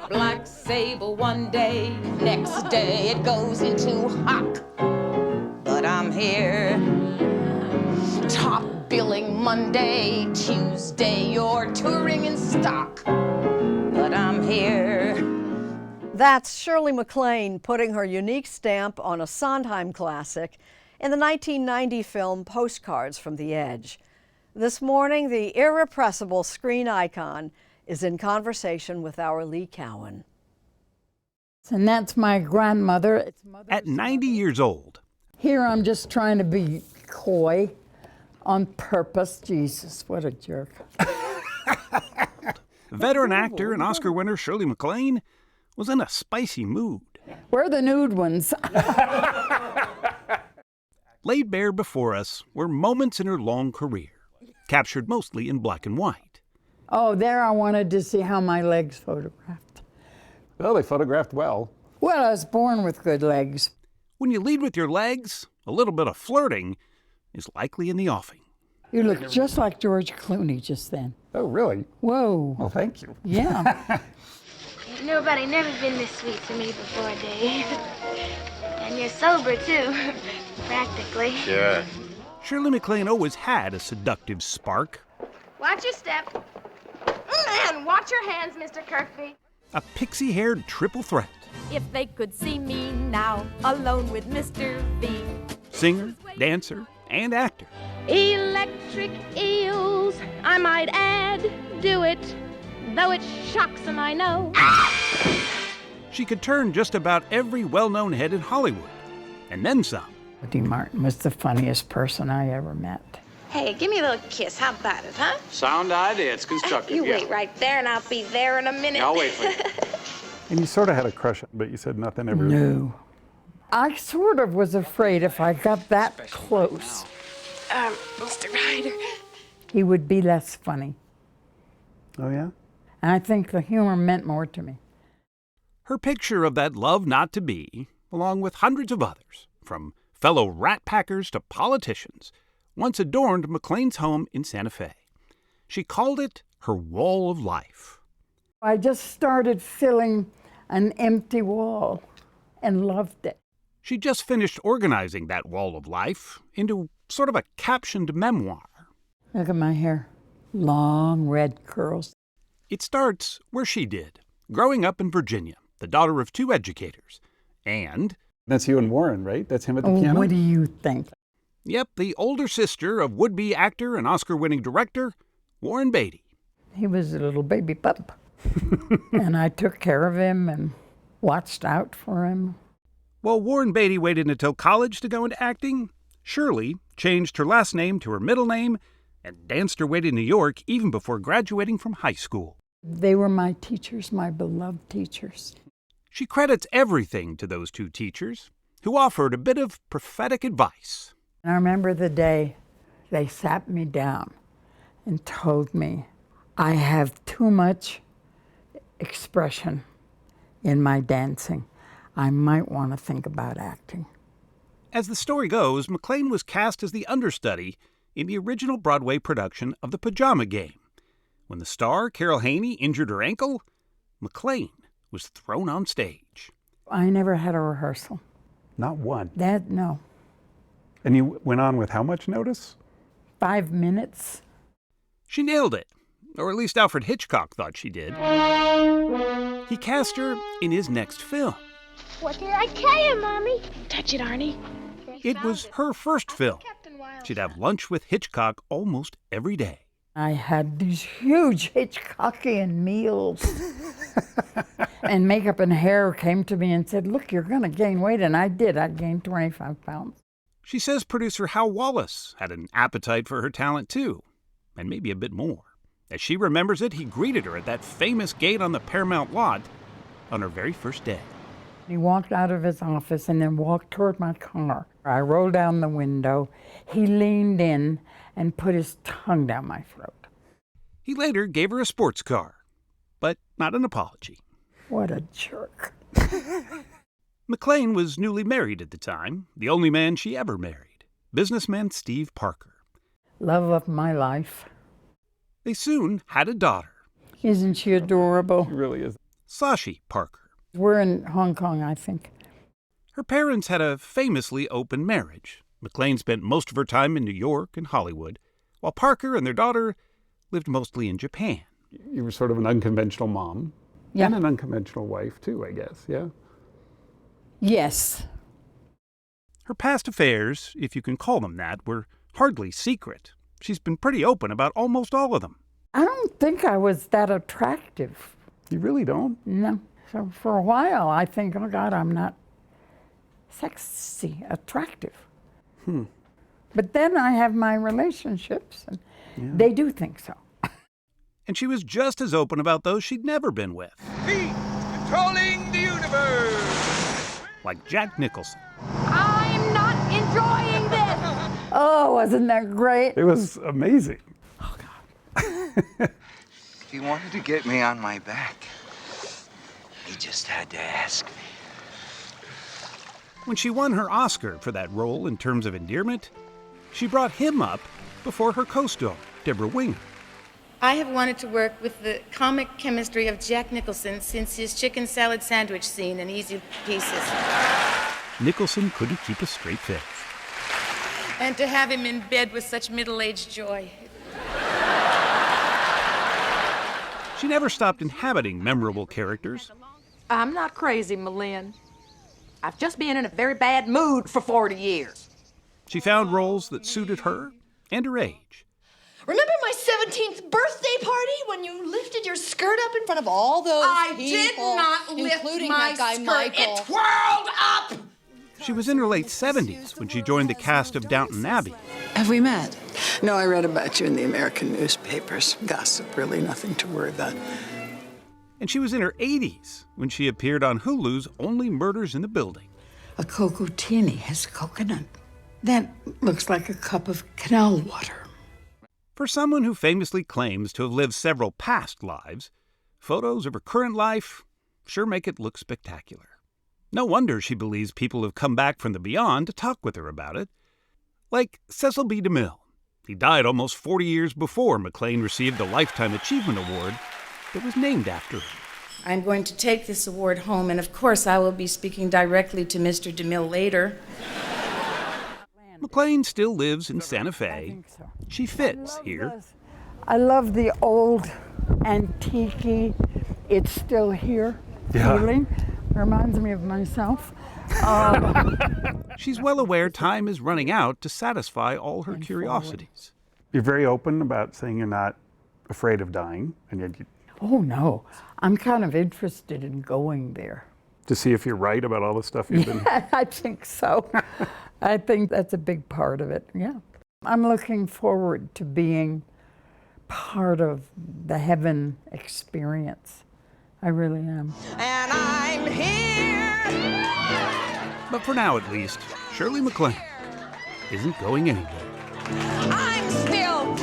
Black sable one day, next day it goes into hock. But I'm here. Top billing Monday, Tuesday you're touring in stock. But I'm here. That's Shirley MacLaine putting her unique stamp on a Sondheim classic in the 1990 film Postcards from the Edge. This morning, the irrepressible screen icon is in conversation with our Lee Cowan. And that's my grandmother. At 90 years old. Here I'm just trying to be coy on purpose. Jesus, what a jerk. Veteran actor and Oscar winner Shirley MacLaine was in a spicy mood. We're the nude ones. Laid bare before us were moments in her long career, captured mostly in black and white. Oh, there I wanted to see how my legs photographed. Well, they photographed well. Well, I was born with good legs. When you lead with your legs, a little bit of flirting is likely in the offing. You look just like George Clooney just then. Oh, really? Whoa. Well, thank you. Yeah. Nobody never been this sweet to me before, Dave. And you're sober, too. Practically. Sure. Shirley MacLaine always had a seductive spark. Watch your step. And watch your hands, Mr. Kirkby. A pixie-haired triple threat. If they could see me now, alone with Mr. V. Singer, dancer, and actor. Electric eels, I might add, do it, though it shocks them, I know. She could turn just about every well-known head in Hollywood, and then some. Dean Martin was the funniest person I ever met. Hey, give me a little kiss. How about it, huh? Sound idea. It's constructive. You wait right there, and I'll be there in a minute. I'll wait for you. And you sort of had a crush, but you said nothing ever. No. I sort of was afraid if I got that close, Mr. Ryder. he would be less funny. Oh, yeah? And I think the humor meant more to me. Her picture of that love not to be, along with hundreds of others, from fellow rat packers to politicians, once adorned MacLaine's home in Santa Fe. She called it her wall of life. I just started filling an empty wall and loved it. She just finished organizing that wall of life into sort of a captioned memoir. Look at my hair. Long red curls. It starts where she did, growing up in Virginia, the daughter of two educators, and... That's you and Warren, right? That's him at the Oh, piano? what do you think? Yep, the older sister of would-be actor and Oscar-winning director, Warren Beatty. He was a little baby pup. And I took care of him and watched out for him. While Warren Beatty waited until college to go into acting, Shirley changed her last name to her middle name and danced her way to New York even before graduating from high school. They were my teachers, my beloved teachers. She credits everything to those two teachers, who offered a bit of prophetic advice. I remember the day they sat me down and told me I have too much expression in my dancing. I might want to think about acting. As the story goes, MacLaine was cast as the understudy in the original Broadway production of The Pajama Game. When the star, Carol Haney, injured her ankle, MacLaine was thrown on stage. I never had a rehearsal. Not one. No. And you went on with how much notice? 5 minutes. She nailed it, or at least Alfred Hitchcock thought she did. He cast her in his next film. What did I tell you, Mommy? Touch it, Arnie. It was her first film. She'd have lunch with Hitchcock almost every day. I had these huge Hitchcockian meals. And makeup and hair came to me and said, look, you're going to gain weight. And I did. I gained 25 pounds. She says producer Hal Wallace had an appetite for her talent too, and maybe a bit more. As she remembers it, he greeted her at that famous gate on the Paramount lot on her very first day. He walked out of his office and then walked toward my car. I rolled down the window. He leaned in and put his tongue down my throat. He later gave her a sports car, but not an apology. What a jerk. MacLaine was newly married at the time, the only man she ever married, businessman Steve Parker. Love of my life. They soon had a daughter. Isn't she adorable? It really is. Sashi Parker. We're in Hong Kong, I think. Her parents had a famously open marriage. MacLaine spent most of her time in New York and Hollywood, while Parker and their daughter lived mostly in Japan. You were sort of an unconventional mom. Yeah. And an unconventional wife, too, I guess, yeah? Yes. Her past affairs, if you can call them that, were hardly secret. She's been pretty open about almost all of them. I don't think I was that attractive. You really don't? No. So for a while, I think, oh God, I'm not sexy, attractive. But then I have my relationships, and they do think so. And she was just as open about those she'd never been with. Feet controlling the universe. Like Jack Nicholson. I'm not enjoying this. Oh, wasn't that great? It was amazing. If he wanted to get me on my back, he just had to ask me. When she won her Oscar for that role in Terms of Endearment, she brought him up before her co-star, Deborah Winger. I have wanted to work with the comic chemistry of Jack Nicholson since his chicken salad sandwich scene in Easy Pieces. Nicholson couldn't keep a straight face. And to have him in bed with such middle-aged joy. She never stopped inhabiting memorable characters. I'm not crazy, Malin. I've just been in a very bad mood for 40 years. She found roles that suited her and her age. Remember my 17th birthday party when you lifted your skirt up in front of all those people? did not lift including my that guy skirt. Michael. It twirled up! She was in her late 70s when she joined the cast of Downton Abbey. Have we met? No, I read about you in the American newspapers. Gossip, really nothing to worry about. And she was in her 80s when she appeared on Hulu's Only Murders in the Building. A cocotini has coconut. That looks like a cup of canal water. For someone who famously claims to have lived several past lives, photos of her current life sure make it look spectacular. No wonder she believes people have come back from the beyond to talk with her about it. Like Cecil B. DeMille. He died almost 40 years before MacLaine received the Lifetime Achievement Award that was named after him. I'm going to take this award home, and of course I will be speaking directly to Mr. DeMille later. MacLaine still lives in Santa I Fe. think so. She fits here. I love the old antique, it's still here feeling. Reminds me of myself. She's well aware time is running out to satisfy all her curiosities. You're very open about saying you're not afraid of dying, and yet Oh, no. I'm kind of interested in going there. to see if you're right about all the stuff you've been... I think so. I think that's a big part of it, yeah. I'm looking forward to being part of the heaven experience. I really am. And I'm here. But for now, at least, Shirley MacLaine isn't going anywhere. I'm still